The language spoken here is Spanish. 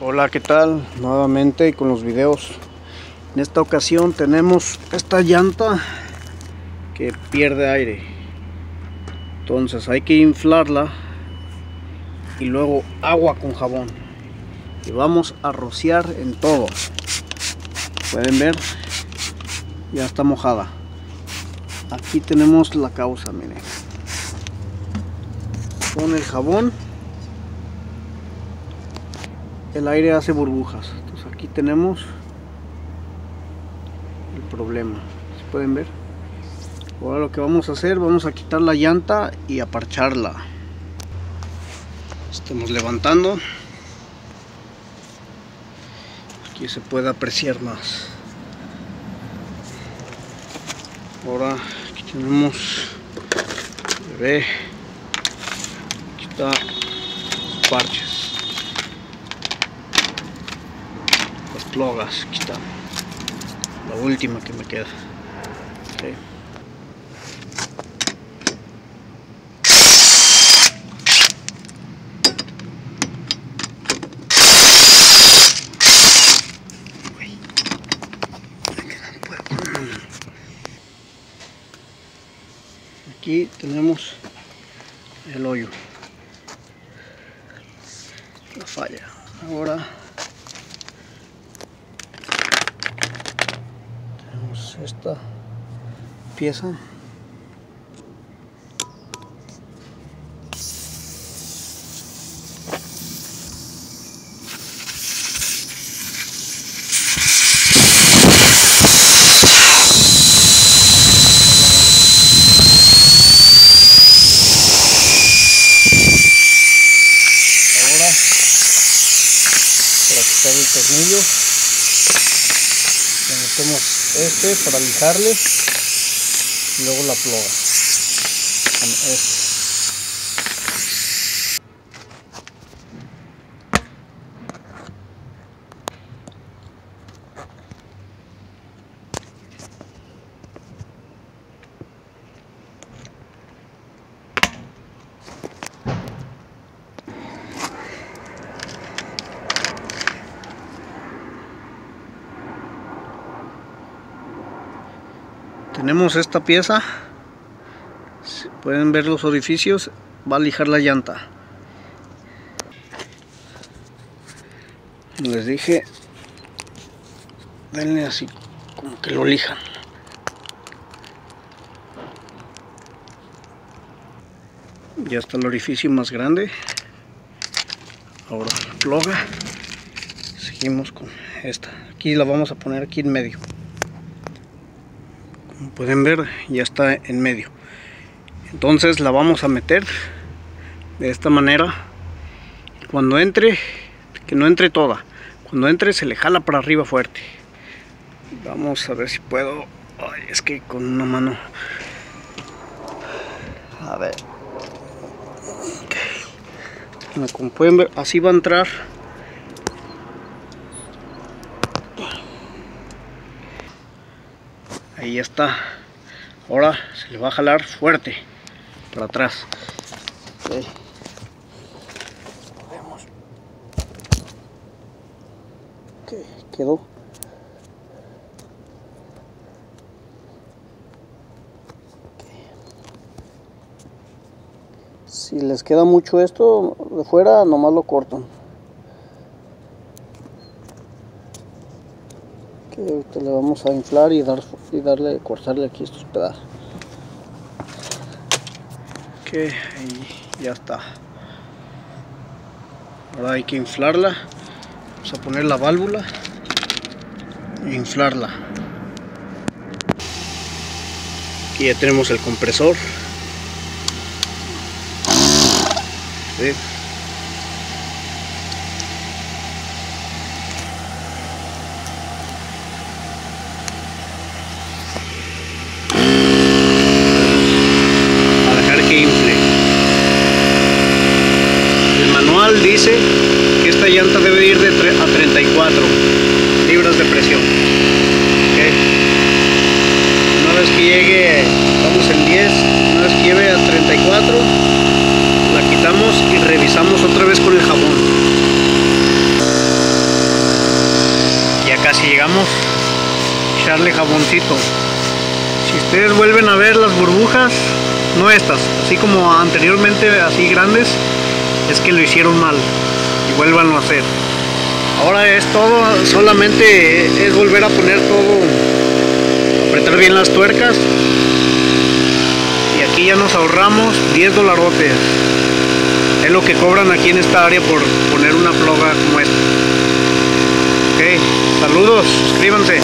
Hola, ¿qué tal? Nuevamente con los videos. En esta ocasión tenemos esta llanta que pierde aire, entonces hay que inflarla y luego agua con jabón y vamos a rociar en todo. Pueden ver, ya está mojada. Aquí tenemos la causa, miren, con el jabón el aire hace burbujas, entonces aquí tenemos el problema. ¿Se pueden ver? Ahora lo que vamos a hacer, vamos a quitar la llanta y a parcharla. Estamos levantando, aquí se puede apreciar más. Ahora aquí tenemos, ve, aquí está los parches, las plogas, aquí está la última que me queda. Okay. Aquí tenemos el hoyo, la falla. Ahora tenemos esta pieza. El tornillo, le metemos este para lijarle y luego la ploga con este. Tenemos esta pieza, si pueden ver los orificios, va a lijar la llanta. Les dije, denle así como que lo lijan. Ya está el orificio más grande. Ahora la ploga, seguimos con esta, aquí la vamos a poner aquí en medio. Como pueden ver, ya está en medio. Entonces la vamos a meter de esta manera. Cuando entre, que no entre toda, cuando entre se le jala para arriba fuerte. Vamos a ver si puedo. Ay, es que con una mano, a ver. Okay. Como pueden ver, así va a entrar. Ahí está. Ahora se le va a jalar fuerte para atrás. Okay. Vemos. Okay, quedó. Okay. Si les queda mucho esto de fuera, nomás lo cortan. Que ahorita le vamos a inflar y cortarle aquí estos pedazos. Ok, ahí ya está. Ahora hay que inflarla. Vamos a poner la válvula e inflarla. Aquí ya tenemos el compresor. ¿Sí? Dice que esta llanta debe ir a 34 libras de presión. Okay. Una vez que llegue, estamos en 10, una vez que llegue a 34, la quitamos y revisamos otra vez con el jabón. necesitamos echarle jaboncito. Si ustedes vuelven a ver las burbujas, no estas, así como anteriormente, así grandes, es que lo hicieron mal y vuélvanlo a hacer. Ahora es todo, solamente es volver a poner todo, apretar bien las tuercas, y aquí ya nos ahorramos 10 dolarotes. Es lo que cobran aquí en esta área por poner una ploga como esta. Ok, saludos, suscríbanse.